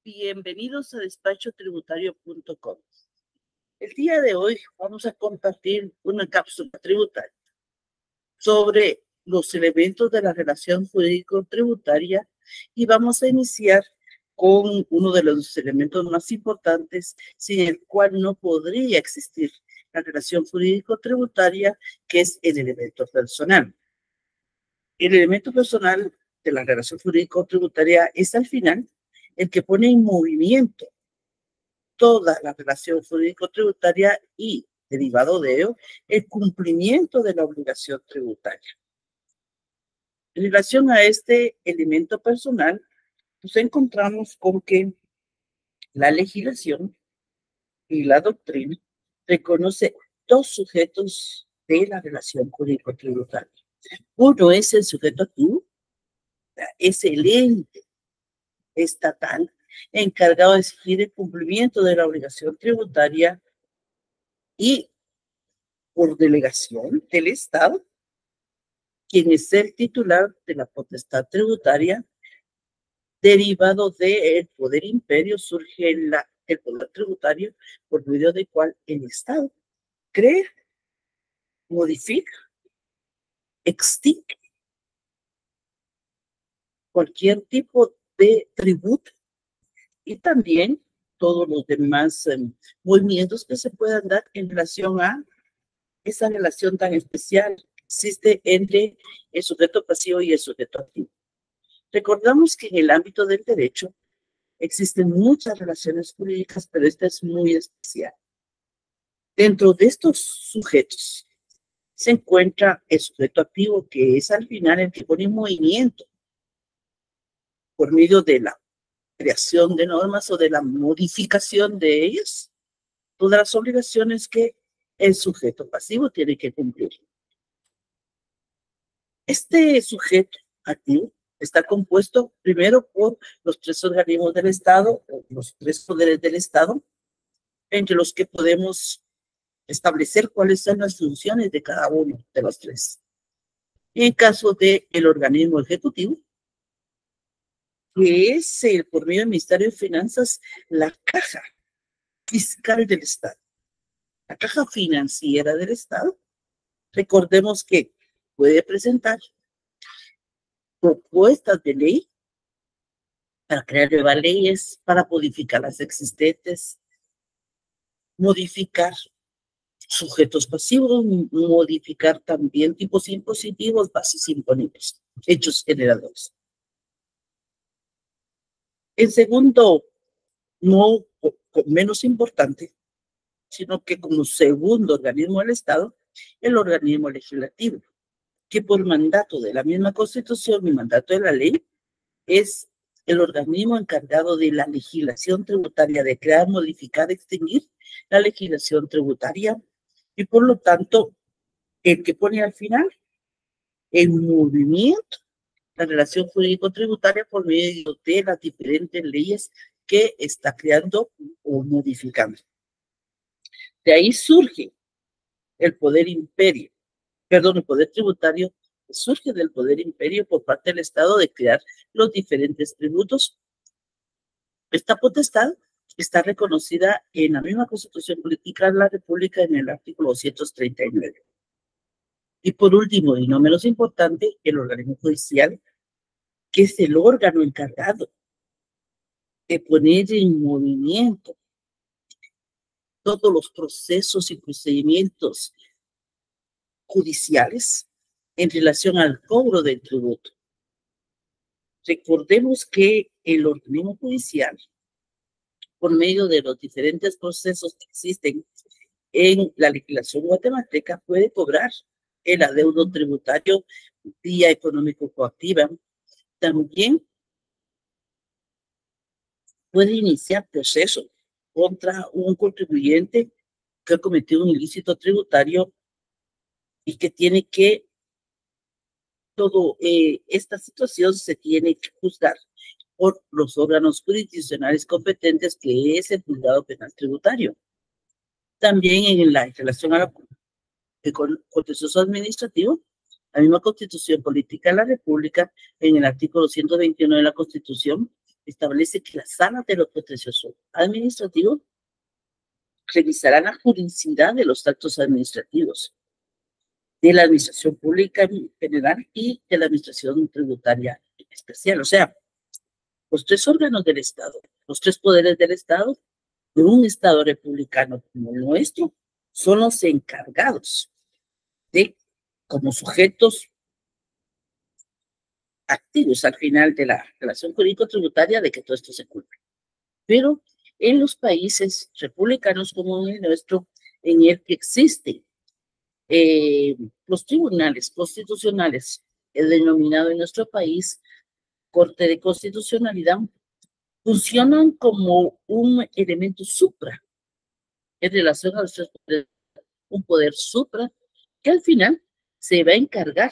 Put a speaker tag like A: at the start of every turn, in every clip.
A: Bienvenidos a despachotributario.com. El día de hoy vamos a compartir una cápsula tributaria sobre los elementos de la relación jurídico-tributaria y vamos a iniciar con uno de los elementos más importantes sin el cual no podría existir la relación jurídico-tributaria, que es el elemento personal. El elemento personal de la relación jurídico-tributaria es al final el que pone en movimiento toda la relación jurídico-tributaria y, derivado de ello, el cumplimiento de la obligación tributaria. En relación a este elemento personal, nos encontramos con que la legislación y la doctrina reconoce dos sujetos de la relación jurídico-tributaria. Uno es el sujeto activo, es el ente estatal encargado de exigir el cumplimiento de la obligación tributaria y por delegación del Estado, quien es el titular de la potestad tributaria. Derivado del poder imperio surge el poder tributario, por medio del cual el Estado crea, modifica, extingue cualquier tipo de tributo y también todos los demás movimientos que se puedan dar en relación a esa relación tan especial que existe entre el sujeto pasivo y el sujeto activo. Recordamos que en el ámbito del derecho existen muchas relaciones jurídicas, pero esta es muy especial. Dentro de estos sujetos se encuentra el sujeto activo, que es al final el que pone en movimiento por medio de la creación de normas o de la modificación de ellas, todas las obligaciones que el sujeto pasivo tiene que cumplir. Este sujeto activo está compuesto primero por los tres organismos del Estado, o los tres poderes del Estado, entre los que podemos establecer cuáles son las funciones de cada uno de los tres. En caso del organismo ejecutivo, que es por medio del Ministerio de Finanzas, la caja fiscal del Estado, la caja financiera del Estado. Recordemos que puede presentar propuestas de ley para crear nuevas leyes, para modificar las existentes, modificar sujetos pasivos, modificar también tipos impositivos, bases imponibles, hechos generadores. En segundo, no menos importante, sino que como segundo organismo del Estado, el organismo legislativo, que por mandato de la misma Constitución y mandato de la ley, es el organismo encargado de la legislación tributaria, de crear, modificar, extinguir la legislación tributaria, y por lo tanto, el que pone al final en movimiento la relación jurídico-tributaria por medio de las diferentes leyes que está creando o modificando. De ahí surge el poder imperio, el poder tributario surge del poder imperio por parte del Estado de crear los diferentes tributos. Esta potestad está reconocida en la misma Constitución Política de la República en el artículo 239. Y por último, y no menos importante, el organismo judicial, que es el órgano encargado de poner en movimiento todos los procesos y procedimientos judiciales en relación al cobro del tributo. Recordemos que el organismo judicial, por medio de los diferentes procesos que existen en la legislación guatemalteca, puede cobrar el adeudo tributario vía económico coactiva. También puede iniciar proceso contra un contribuyente que ha cometido un ilícito tributario y que tiene que esta situación se tiene que juzgar por los órganos jurisdiccionales competentes, que es el juzgado penal tributario. También en la relación a la contencioso administrativo, la misma Constitución Política de la República, en el artículo 121 de la Constitución, establece que la sala de lo contencioso administrativo revisará la juridicidad de los actos administrativos de la administración pública en general y de la administración tributaria en especial. O sea, los tres órganos del Estado, los tres poderes del Estado, de un Estado republicano como el nuestro, son los encargados de, como sujetos activos al final de la relación jurídico-tributaria, de que todo esto se cumpla. Pero en los países republicanos como el nuestro, en el que existen los tribunales constitucionales, el denominado en nuestro país Corte de Constitucionalidad, funcionan como un elemento supra en relación a los tres poderes, un poder supra que al final se va a encargar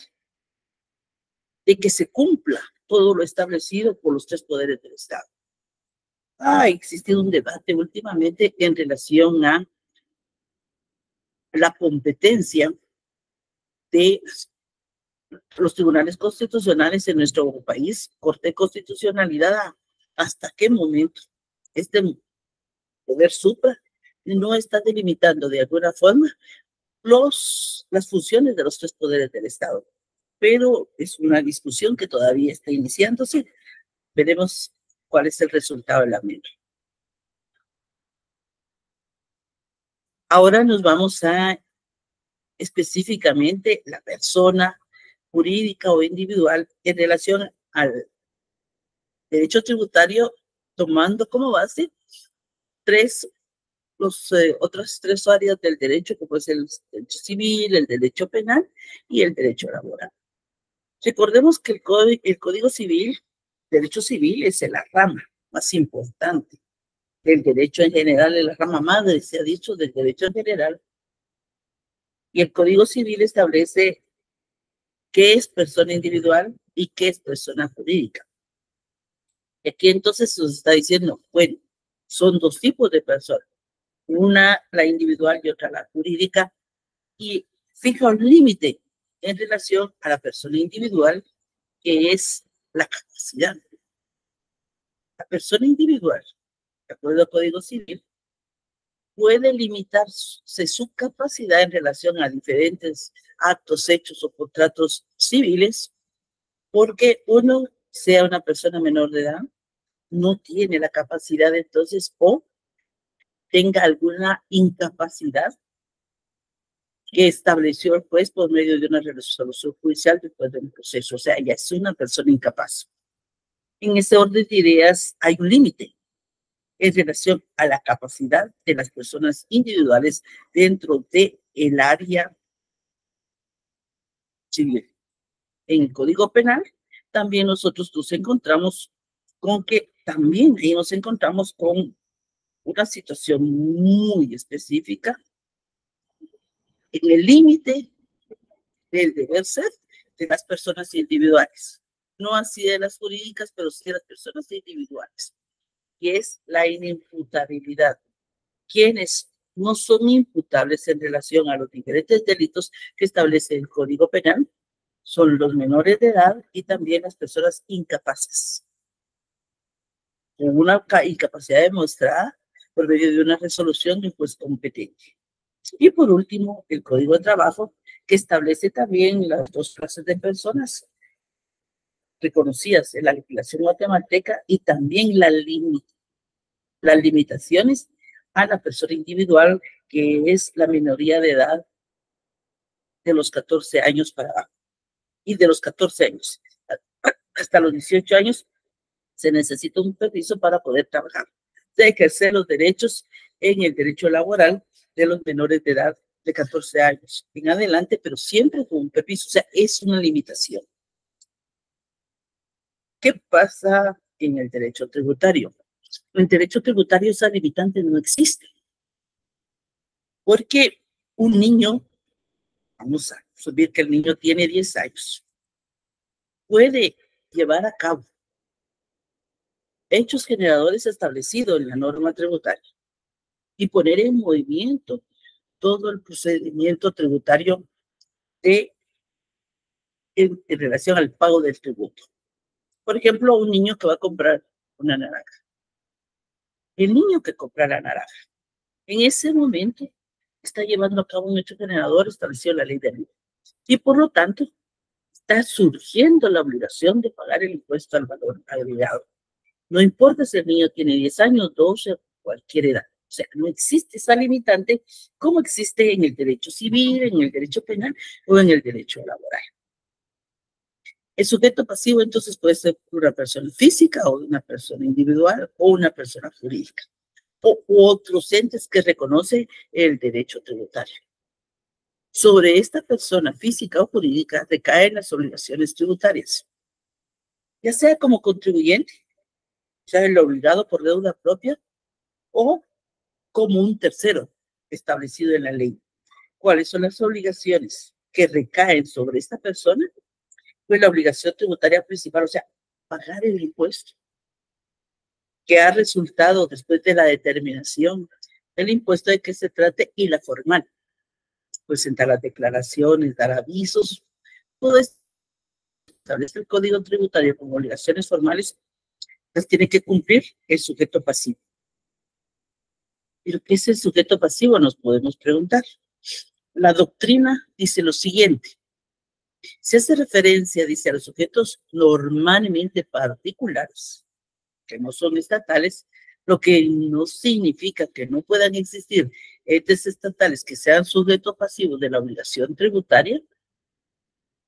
A: de que se cumpla todo lo establecido por los tres poderes del Estado. Ha existido un debate últimamente en relación a la competencia de los tribunales constitucionales en nuestro país, Corte de Constitucionalidad, hasta qué momento este poder supra no está delimitando de alguna forma las funciones de los tres poderes del Estado. Pero es una discusión que todavía está iniciándose. Veremos cuál es el resultado de la misma. Ahora nos vamos a específicamente la persona jurídica o individual en relación al derecho tributario, tomando como base otras tres áreas del derecho, como es el derecho civil, el derecho penal y el derecho laboral. Recordemos que el Código Civil, derecho civil, es la rama más importante del derecho en general, es la rama madre, se ha dicho, del derecho en general. Y el Código Civil establece qué es persona individual y qué es persona jurídica. Aquí entonces se nos está diciendo, bueno, son dos tipos de personas, una la individual y otra la jurídica, y fija un límite en relación a la persona individual, que es la capacidad. La persona individual, de acuerdo al Código Civil, puede limitarse su capacidad en relación a diferentes actos, hechos o contratos civiles, porque uno sea una persona menor de edad, no tiene la capacidad entonces o tenga alguna incapacidad que estableció el juez por medio de una resolución judicial después de un proceso. O sea, ella es una persona incapaz. En ese orden de ideas hay un límite en relación a la capacidad de las personas individuales dentro del área civil. En el Código Penal también nosotros nos encontramos con que también ahí nos encontramos con una situación muy específica en el límite del deber ser de las personas individuales. No así de las jurídicas, pero sí de las personas individuales, que es la inimputabilidad. Quienes no son imputables en relación a los diferentes delitos que establece el Código Penal son los menores de edad y también las personas incapaces, con una incapacidad demostrada por medio de una resolución de un juez competente. Y por último, el Código de Trabajo, que establece también las dos clases de personas reconocidas en la legislación guatemalteca y también las limitaciones a la persona individual, que es la minoría de edad de los 14 años para abajo. Y de los 14 años hasta los 18 años se necesita un permiso para poder trabajar, de ejercer los derechos en el derecho laboral de los menores de edad de 14 años en adelante, pero siempre con un permiso. O sea, es una limitación. ¿Qué pasa en el derecho tributario? En el derecho tributario esa limitante no existe, porque un niño, vamos a asumir que el niño tiene 10 años, puede llevar a cabo hechos generadores establecidos en la norma tributaria y poner en movimiento todo el procedimiento tributario en relación al pago del tributo. Por ejemplo, un niño que va a comprar una naranja. El niño que compra la naranja, en ese momento está llevando a cabo un hecho generador establecido en la ley de IVA. Y por lo tanto, está surgiendo la obligación de pagar el impuesto al valor agregado. No importa si el niño tiene 10 años, 12, cualquier edad. O sea, no existe esa limitante como existe en el derecho civil, en el derecho penal o en el derecho laboral. El sujeto pasivo entonces puede ser una persona física o una persona individual o una persona jurídica o otros entes que reconocen el derecho tributario. Sobre esta persona física o jurídica recaen las obligaciones tributarias, ya sea como contribuyente, sea el obligado por deuda propia o como un tercero establecido en la ley. ¿Cuáles son las obligaciones que recaen sobre esta persona? Pues la obligación tributaria principal, o sea, pagar el impuesto que ha resultado después de la determinación del impuesto de que se trate y la formal. Presentar las declaraciones, dar avisos, todo esto establece el Código Tributario como obligaciones formales, las tiene que cumplir el sujeto pasivo. ¿Pero qué es el sujeto pasivo? Nos podemos preguntar. La doctrina dice lo siguiente. Se hace referencia, dice, a los sujetos normalmente particulares, que no son estatales, lo que no significa que no puedan existir entes estatales que sean sujetos pasivos de la obligación tributaria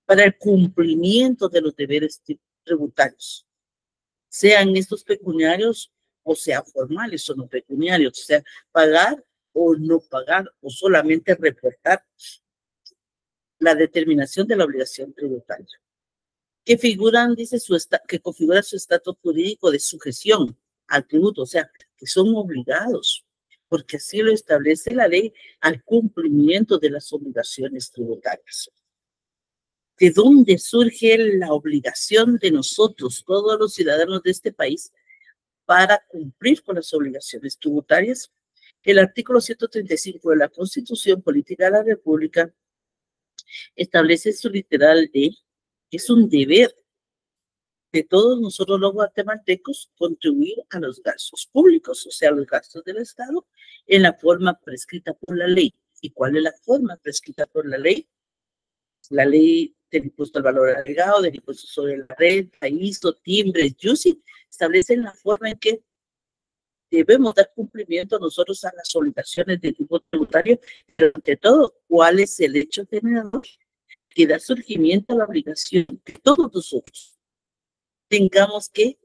A: para el cumplimiento de los deberes tributarios, sean estos pecuniarios o sean formales o no pecuniarios, o sea, pagar o no pagar o solamente reportar la determinación de la obligación tributaria. Que figuran, dice, que configura su estatus jurídico de sujeción al tributo, o sea, que son obligados, porque así lo establece la ley al cumplimiento de las obligaciones tributarias. ¿De dónde surge la obligación de nosotros, todos los ciudadanos de este país, para cumplir con las obligaciones tributarias? El artículo 135 de la Constitución Política de la República establece su literal de que es un deber de todos nosotros los guatemaltecos contribuir a los gastos públicos, o sea, los gastos del Estado, en la forma prescrita por la ley. ¿Y cuál es la forma prescrita por la ley? La ley del impuesto al valor agregado, del impuesto sobre la renta, ISO, timbres, YUSI, establecen la forma en que debemos dar cumplimiento nosotros a las obligaciones de tipo tributario, pero ante todo, ¿cuál es el hecho generador que da surgimiento a la obligación que todos nosotros tengamos que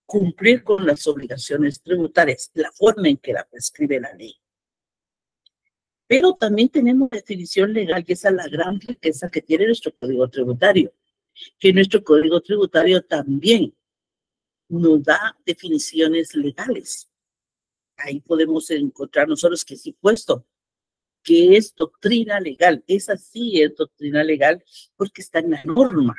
A: cumplir con las obligaciones tributarias, la forma en que la prescribe la ley? Pero también tenemos definición legal, y esa es la gran riqueza que tiene nuestro Código Tributario, que nuestro Código Tributario también nos da definiciones legales. Ahí podemos encontrar nosotros que es impuesto, que es doctrina legal. Esa sí es doctrina legal porque está en la norma,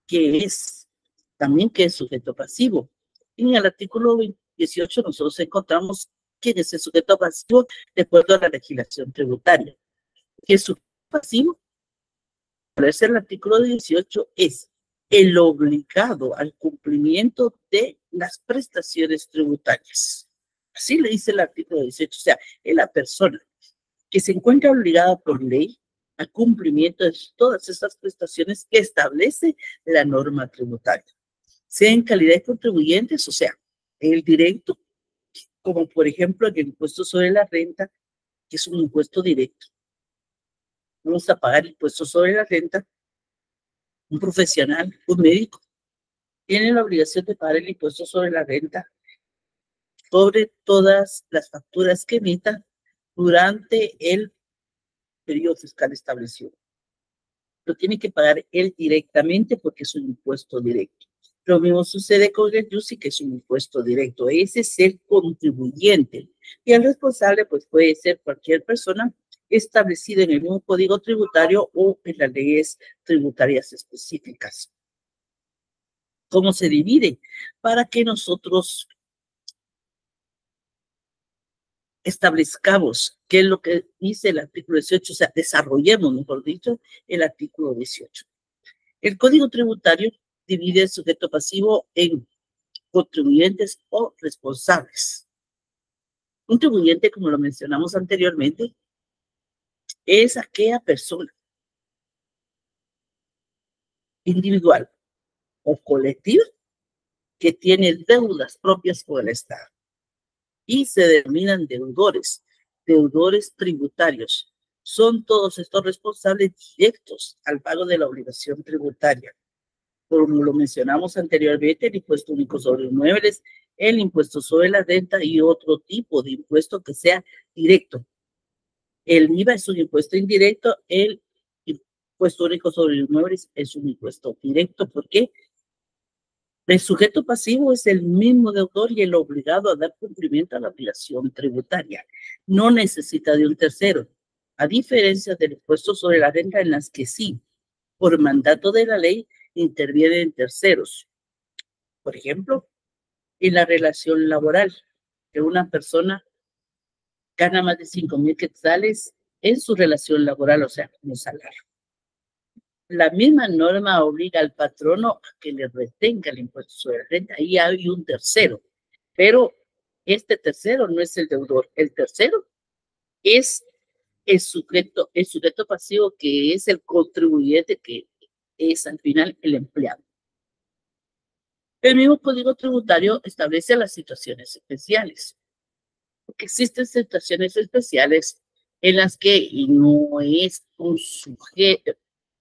A: que es también que es sujeto pasivo. En el artículo 18 nosotros encontramos quién es el sujeto pasivo de acuerdo a la legislación tributaria. Que es sujeto pasivo, parece el artículo 18, es el obligado al cumplimiento de las prestaciones tributarias. Así le dice el artículo 18, o sea, es la persona que se encuentra obligada por ley al cumplimiento de todas esas prestaciones que establece la norma tributaria, sea en calidad de contribuyentes, o sea, el directo, como por ejemplo en el impuesto sobre la renta, que es un impuesto directo. Vamos a pagar el impuesto sobre la renta. Un profesional, un médico, tiene la obligación de pagar el impuesto sobre la renta sobre todas las facturas que emita durante el periodo fiscal establecido. Lo tiene que pagar él directamente porque es un impuesto directo. Lo mismo sucede con el YUSI, que es un impuesto directo. Ese es el contribuyente. Y el responsable, pues, puede ser cualquier persona establecida en el mismo código tributario o en las leyes tributarias específicas. ¿Cómo se divide? Para que nosotros establezcamos qué es lo que dice el artículo 18, o sea, desarrollemos, mejor dicho, el artículo 18. El Código Tributario divide el sujeto pasivo en contribuyentes o responsables. Contribuyente, como lo mencionamos anteriormente, es aquella persona individual o colectiva que tiene deudas propias con el Estado y se denominan deudores, deudores tributarios. Son todos estos responsables directos al pago de la obligación tributaria. Como lo mencionamos anteriormente, el impuesto único sobre inmuebles, el impuesto sobre la renta y otro tipo de impuesto que sea directo. El IVA es un impuesto indirecto, el impuesto único sobre inmuebles es un impuesto directo. ¿Por qué? El sujeto pasivo es el mismo deudor y el obligado a dar cumplimiento a la obligación tributaria. No necesita de un tercero, a diferencia del impuesto sobre la renta en las que sí, por mandato de la ley, intervienen terceros. Por ejemplo, en la relación laboral, que una persona gana más de 5,000 quetzales en su relación laboral, o sea, como salario. La misma norma obliga al patrono a que le retenga el impuesto sobre la renta. Ahí hay un tercero, pero este tercero no es el deudor. El tercero es el sujeto pasivo, que es el contribuyente, que es al final el empleado. El mismo Código Tributario establece las situaciones especiales, porque existen situaciones especiales en las que no es un sujeto,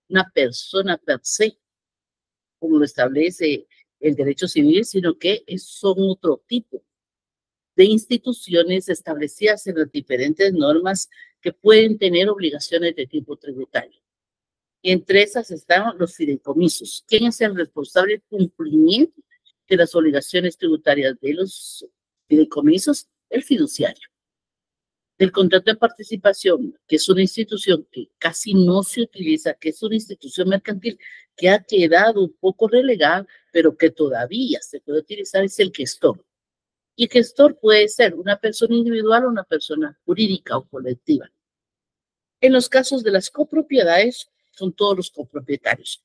A: una persona per se, como lo establece el derecho civil, sino que son otro tipo de instituciones establecidas en las diferentes normas que pueden tener obligaciones de tipo tributario. Y entre esas están los fideicomisos. ¿Quién es el responsable del cumplimiento de las obligaciones tributarias de los fideicomisos? El fiduciario. Del contrato de participación, que es una institución que casi no se utiliza, que es una institución mercantil que ha quedado un poco relegada, pero que todavía se puede utilizar, es el gestor. Y gestor puede ser una persona individual o una persona jurídica o colectiva. En los casos de las copropiedades, son todos los copropietarios.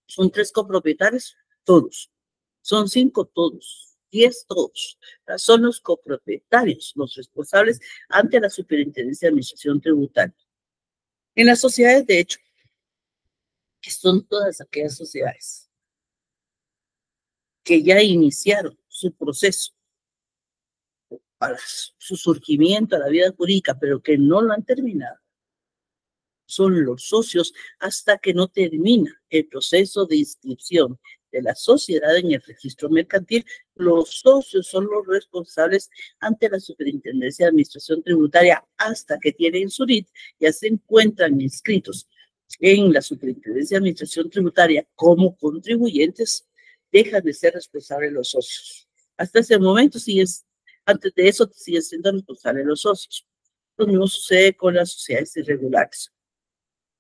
A: Son 3 copropietarios, todos. Son 5, todos. 10, todos. Son los copropietarios, los responsables ante la Superintendencia de Administración Tributaria. En las sociedades, de hecho, que son todas aquellas sociedades que ya iniciaron su proceso para su surgimiento a la vida jurídica, pero que no lo han terminado, son los socios hasta que no termina el proceso de inscripción de la sociedad en el registro mercantil. Los socios son los responsables ante la Superintendencia de Administración Tributaria hasta que tienen su RIT, ya se encuentran inscritos en la Superintendencia de Administración Tributaria como contribuyentes, dejan de ser responsables los socios. Hasta ese momento antes de eso siguen siendo responsables los socios. Lo mismo sucede con las sociedades irregulares.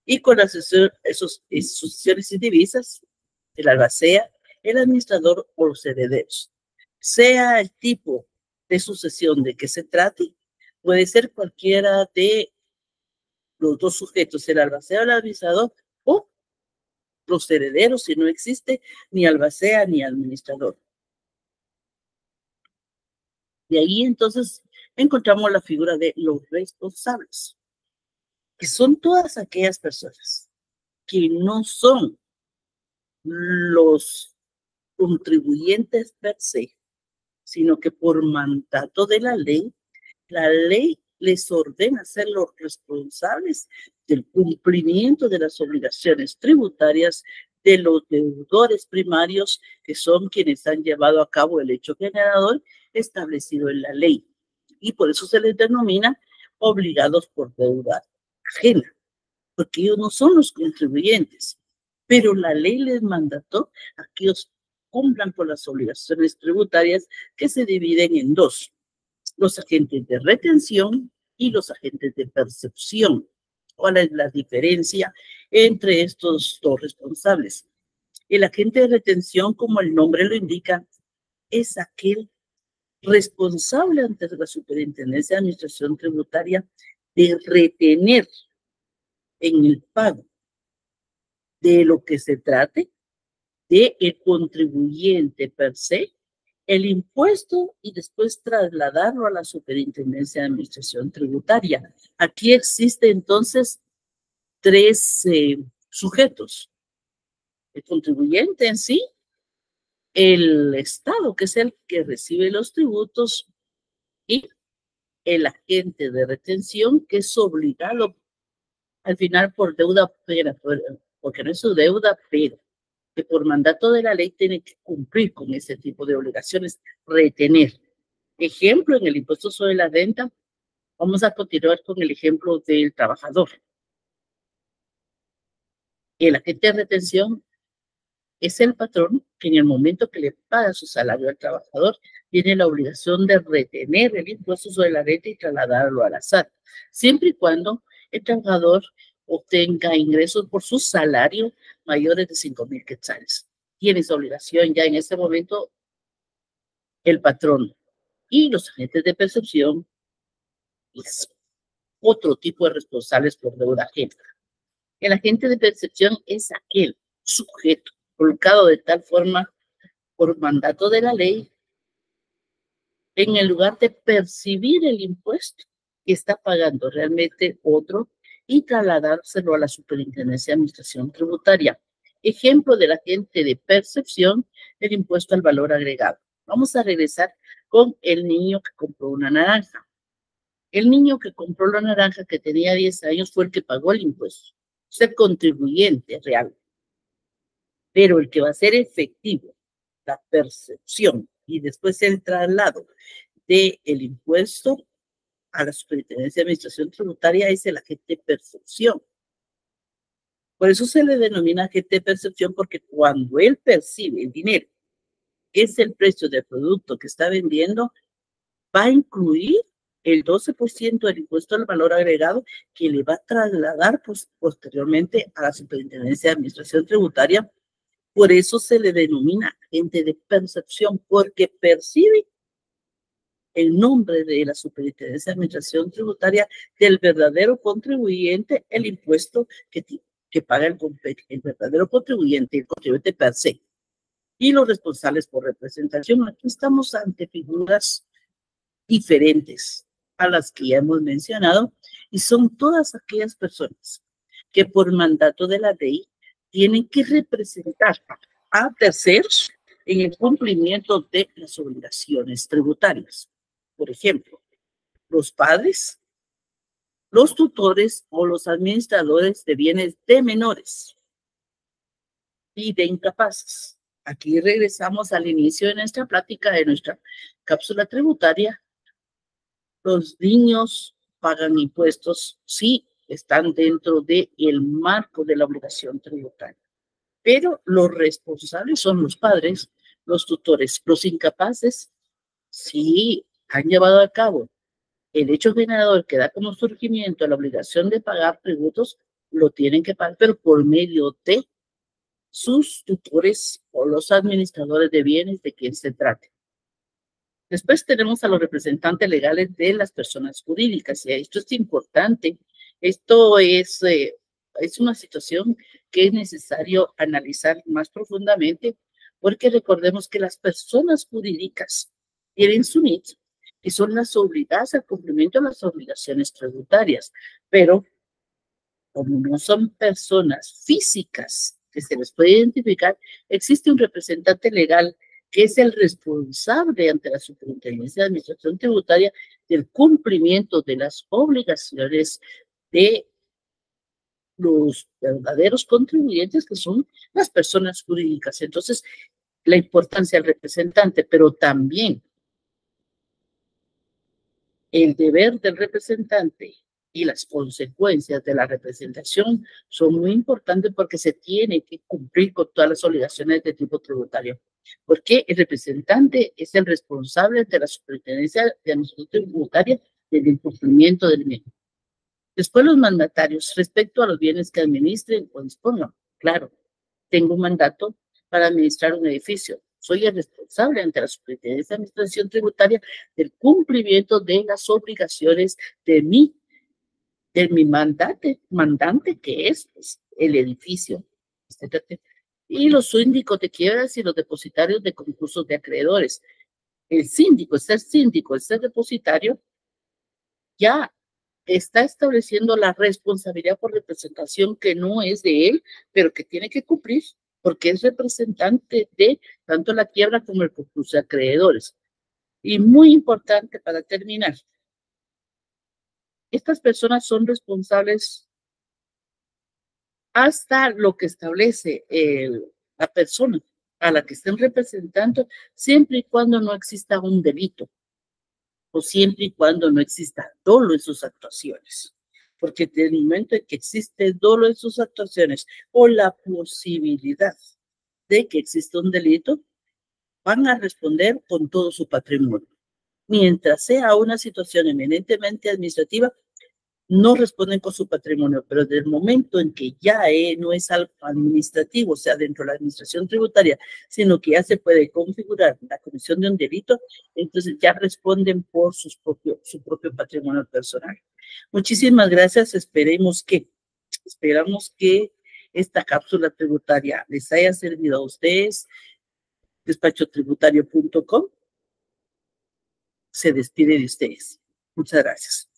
A: Y con las sucesiones indivisas, el albacea, el administrador o los herederos. Sea el tipo de sucesión de que se trate, puede ser cualquiera de los dos sujetos, el albacea o el administrador, o los herederos, si no existe ni albacea ni administrador. De ahí entonces encontramos la figura de los responsables, que son todas aquellas personas que no son los contribuyentes per se, sino que por mandato de la ley les ordena ser los responsables del cumplimiento de las obligaciones tributarias de los deudores primarios, que son quienes han llevado a cabo el hecho generador establecido en la ley. Y por eso se les denomina obligados por deuda ajena, porque ellos no son los contribuyentes, pero la ley les mandató a que ellos cumplan con las obligaciones tributarias, que se dividen en 2, los agentes de retención y los agentes de percepción. ¿Cuál es la diferencia entre estos 2 responsables? El agente de retención, como el nombre lo indica, es aquel responsable ante la Superintendencia de Administración Tributaria de retener en el pago de lo que se trate, del contribuyente per se el impuesto y después trasladarlo a la Superintendencia de Administración Tributaria. Aquí existe entonces tres sujetos: el contribuyente en sí, el Estado, que es el que recibe los tributos, y el agente de retención, que es obligado al final por deuda pera, porque no es su deuda, pero que por mandato de la ley tiene que cumplir con ese tipo de obligaciones, retener. Ejemplo, en el impuesto sobre la renta, vamos a continuar con el ejemplo del trabajador. El agente de retención es el patrón que en el momento que le paga su salario al trabajador, tiene la obligación de retener el impuesto sobre la renta y trasladarlo a la SAT, siempre y cuando el trabajador obtenga ingresos por su salario mayores de 5,000 quetzales. Tiene esa obligación ya en ese momento el patrón. Y los agentes de percepción es otro tipo de responsables por deuda ajena. El agente de percepción es aquel sujeto colocado de tal forma por mandato de la ley, en el lugar de percibir el impuesto que está pagando realmente otro y trasladárselo a la Superintendencia de Administración Tributaria. Ejemplo del agente de percepción, el impuesto al valor agregado. Vamos a regresar con el niño que compró una naranja. El niño que compró la naranja, que tenía 10 años, fue el que pagó el impuesto. Es el contribuyente real. Pero el que va a ser efectivo la percepción y después el traslado del impuesto a la Superintendencia de Administración Tributaria es el agente de percepción. Por eso se le denomina agente de percepción, porque cuando él percibe el dinero, que es el precio del producto que está vendiendo, va a incluir el 12% del impuesto al valor agregado que le va a trasladar posteriormente a la Superintendencia de Administración Tributaria. Por eso se le denomina agente de percepción, porque percibe el nombre de la Superintendencia de Administración Tributaria del verdadero contribuyente, el impuesto que paga el verdadero contribuyente, el contribuyente per se. Y los responsables por representación. Aquí estamos ante figuras diferentes a las que ya hemos mencionado, y son todas aquellas personas que por mandato de la ley tienen que representar a terceros en el cumplimiento de las obligaciones tributarias. Por ejemplo, los padres, los tutores o los administradores de bienes de menores y de incapaces. Aquí regresamos al inicio de nuestra plática, de nuestra cápsula tributaria. Los niños pagan impuestos si están dentro del marco de la obligación tributaria. Pero los responsables son los padres, los tutores. Los incapaces, si han llevado a cabo el hecho generador que da como surgimiento la obligación de pagar tributos, lo tienen que pagar, pero por medio de sus tutores o los administradores de bienes de quien se trate. Después tenemos a los representantes legales de las personas jurídicas, y esto es importante. Esto es una situación que es necesario analizar más profundamente, porque recordemos que las personas jurídicas tienen su NIT, que son las obligadas al cumplimiento de las obligaciones tributarias, pero como no son personas físicas que se les puede identificar, existe un representante legal que es el responsable ante la Superintendencia de Administración Tributaria del cumplimiento de las obligaciones de los verdaderos contribuyentes, que son las personas jurídicas. Entonces, la importancia del representante, pero también el deber del representante y las consecuencias de la representación son muy importantes, porque se tiene que cumplir con todas las obligaciones de tipo tributario. Porque el representante es el responsable de la Superintendencia de Administración Tributaria del incumplimiento del mismo. Después, los mandatarios respecto a los bienes que administren o dispongan. Claro, tengo un mandato para administrar un edificio. Soy el responsable ante la Superintendencia de Administración Tributaria del cumplimiento de las obligaciones de mi mandante, que es pues, el edificio. y los síndicos de quiebras y los depositarios de concursos de acreedores. El síndico, el ser depositario, ya está estableciendo la responsabilidad por representación que no es de él, pero que tiene que cumplir, porque es representante de tanto la quiebra como el concurso de acreedores. Y muy importante para terminar, estas personas son responsables hasta lo que establece la persona a la que estén representando, siempre y cuando no exista un delito o siempre y cuando no exista dolo en sus actuaciones. Porque desde el momento en que existe dolo en sus actuaciones o la posibilidad de que exista un delito, van a responder con todo su patrimonio. Mientras sea una situación eminentemente administrativa, no responden con su patrimonio, pero desde el momento en que ya no es algo administrativo, o sea, dentro de la administración tributaria, sino que ya se puede configurar la comisión de un delito, entonces ya responden por su propio patrimonio personal. Muchísimas gracias, esperamos que esta cápsula tributaria les haya servido a ustedes. Despachotributario.com se despide de ustedes. Muchas gracias.